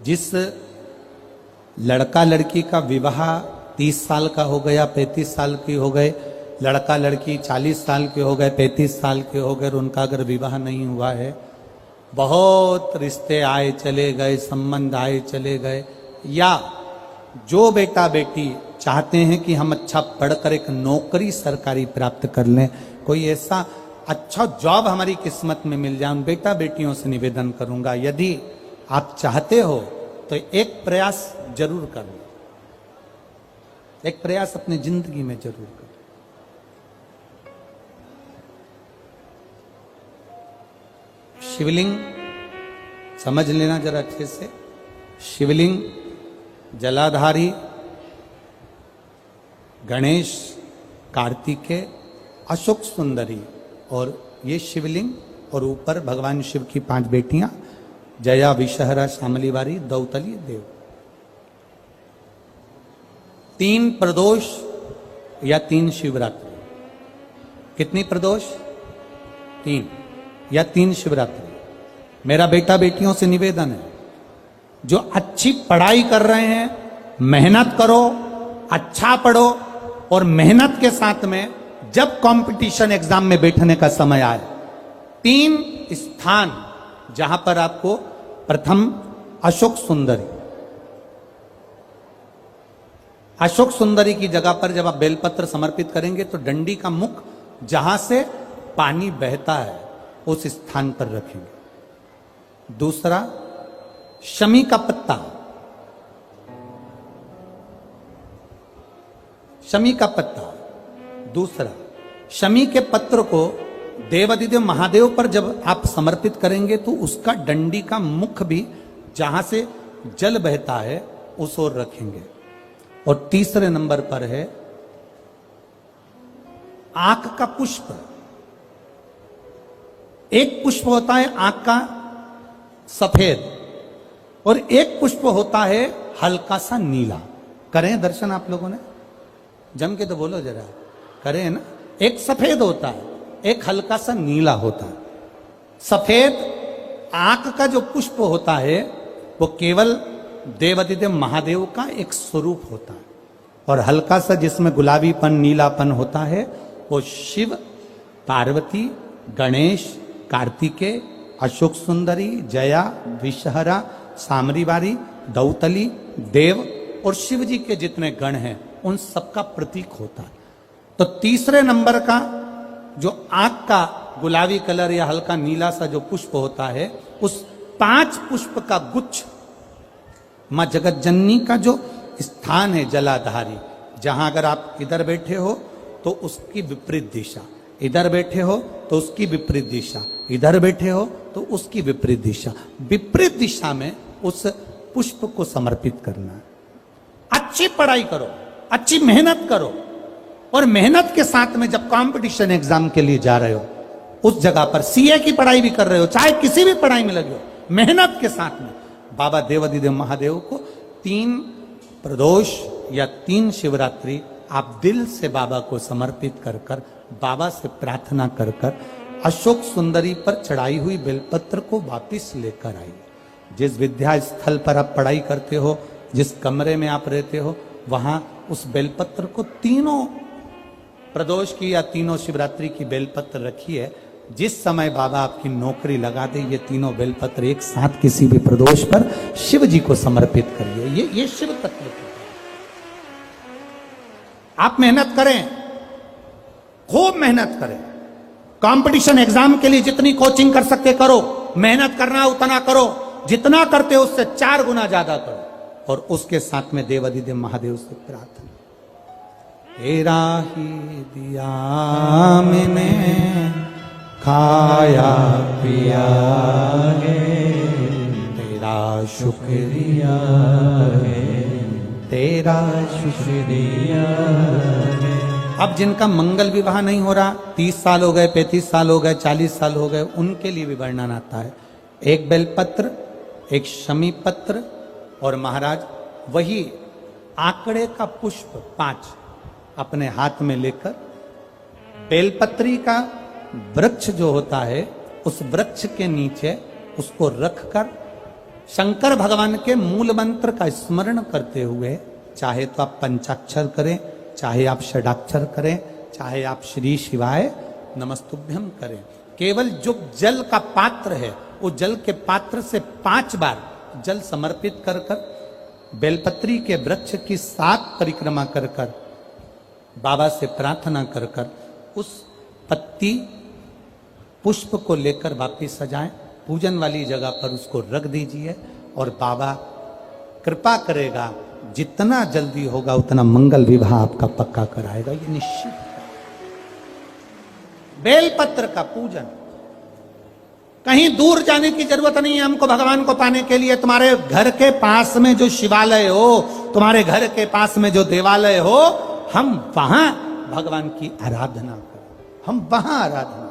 जिस लड़का लड़की का विवाह 30 साल का हो गया, 35 साल की हो गए, लड़का लड़की 40 साल के हो गए, 35 साल के हो गए, उनका अगर विवाह नहीं हुआ है, बहुत रिश्ते आए चले गए, संबंध आए चले गए, या जो बेटा बेटी चाहते हैं कि हम अच्छा पढ़कर एक नौकरी सरकारी प्राप्त कर लें, कोई ऐसा अच्छा जॉब हमारी किस्मत में मिल जाए, उन बेटा बेटियों से निवेदन करूंगा, यदि आप चाहते हो तो एक प्रयास जरूर करो, एक प्रयास अपनी जिंदगी में जरूर करो। शिवलिंग समझ लेना जरा अच्छे से, शिवलिंग जलाधारी गणेश, कार्तिकेय, अशोक सुंदरी, और ये शिवलिंग, और ऊपर भगवान शिव की 5 बेटियां, जया, विषहरा, शामली वारी, दौतली, देव। 3 प्रदोष या 3 शिवरात्रि। कितनी प्रदोष? 3 या 3 शिवरात्रि। मेरा बेटा बेटियों से निवेदन है, जो अच्छी पढ़ाई कर रहे हैं, मेहनत करो, अच्छा पढ़ो, और मेहनत के साथ में जब कंपटीशन एग्जाम में बैठने का समय आए, 3 स्थान जहां पर आपको प्रथम अशोक सुंदरी, अशोक सुंदरी की जगह पर जब आप बेलपत्र समर्पित करेंगे तो डंडी का मुख जहां से पानी बहता है उस स्थान पर रखेंगे। दूसरा, शमी का पत्ता, शमी का पत्ता। दूसरा, शमी के पत्र को देवादिदेव महादेव पर जब आप समर्पित करेंगे तो उसका डंडी का मुख भी जहां से जल बहता है उस ओर रखेंगे। और तीसरे नंबर पर है आंख का पुष्प। एक पुष्प होता है आंख का सफेद, और एक पुष्प होता है हल्का सा नीला। करें दर्शन आप लोगों ने? जम के तो बोलो जरा, करें ना? एक सफेद होता है, एक हल्का सा नीला होता है। सफेद आंख का जो पुष्प होता है वो केवल देवादिदेव महादेव का एक स्वरूप होता है, और हल्का सा जिसमें गुलाबीपन, नीलापन होता है वो शिव, पार्वती, गणेश, कार्तिकेय, अशोक सुंदरी, जया, विषहरा, सामरीवारी, दौतली, देव और शिव जी के जितने गण हैं उन सबका प्रतीक होता है। तो तीसरे नंबर का जो आंख का गुलाबी कलर या हल्का नीला सा जो पुष्प होता है, उस 5 पुष्प का गुच्छ मां जगत जननी का जो स्थान है जलाधारी, जहां अगर आप इधर बैठे हो तो उसकी विपरीत दिशा, इधर बैठे हो तो उसकी विपरीत दिशा, इधर बैठे हो तो उसकी विपरीत दिशा, विपरीत दिशा में उस पुष्प को समर्पित करना है। अच्छी पढ़ाई करो, अच्छी मेहनत करो, और मेहनत के साथ में जब कंपटीशन एग्जाम के लिए जा रहे हो, उस जगह पर सीए की पढ़ाई भी कर रहे हो, चाहे किसी भी पढ़ाई में लगे हो, मेहनत के साथ में बाबा देवादिदेव महादेव को 3 प्रदोष या 3 शिवरात्रि आप दिल से बाबा को समर्पित कर कर, बाबा से प्रार्थना कर कर अशोक सुंदरी पर चढ़ाई हुई बेलपत्र को वापिस लेकर आइए। जिस विद्या स्थल पर आप पढ़ाई करते हो, जिस कमरे में आप रहते हो, वहां उस बेलपत्र को 3 प्रदोष की या 3 शिवरात्रि की बेलपत्र रखिए। जिस समय बाबा आपकी नौकरी लगा दे, ये 3 बेलपत्र एक साथ किसी भी प्रदोष पर शिव जी को समर्पित करिए। ये शिव तत्व है। आप मेहनत करें, खूब मेहनत करें, कंपटीशन एग्जाम के लिए जितनी कोचिंग कर सकते करो, मेहनत करना उतना करो, जितना करते हो उससे 4 गुना ज्यादा करो, और उसके साथ में देवादिदेव महादेव से प्रार्थना, तेरा ही दिया मैंने खाया पिया है, तेरा शुक्रिया है, तेरा शुक्रिया है। अब जिनका मंगल विवाह नहीं हो रहा, 30 साल हो गए, 35 साल हो गए, 40 साल हो गए, उनके लिए भी वर्णन आता है। एक बेलपत्र, एक शमी पत्र, और महाराज वही आंकड़े का पुष्प 5 अपने हाथ में लेकर, बेलपत्री का वृक्ष जो होता है उस वृक्ष के नीचे उसको रखकर शंकर भगवान के मूल मंत्र का स्मरण करते हुए, चाहे तो आप पंचाक्षर करें, चाहे आप षडाक्षर करें, चाहे आप श्री शिवाय नमस्तुभ्यम करें, केवल जो जल का पात्र है वो जल के पात्र से 5 बार जल समर्पित कर कर, बेलपत्री के वृक्ष की 7 परिक्रमा कर कर, बाबा से प्रार्थना कर कर उस पत्ती पुष्प को लेकर वापिस सजाएं, पूजन वाली जगह पर उसको रख दीजिए और बाबा कृपा करेगा, जितना जल्दी होगा उतना मंगल विवाह आपका पक्का कराएगा, ये निश्चित है। बेलपत्र का पूजन, कहीं दूर जाने की जरूरत नहीं है हमको भगवान को पाने के लिए। तुम्हारे घर के पास में जो शिवालय हो, तुम्हारे घर के पास में जो देवालय हो, हम वहां भगवान की आराधना करें, हम वहां आराधना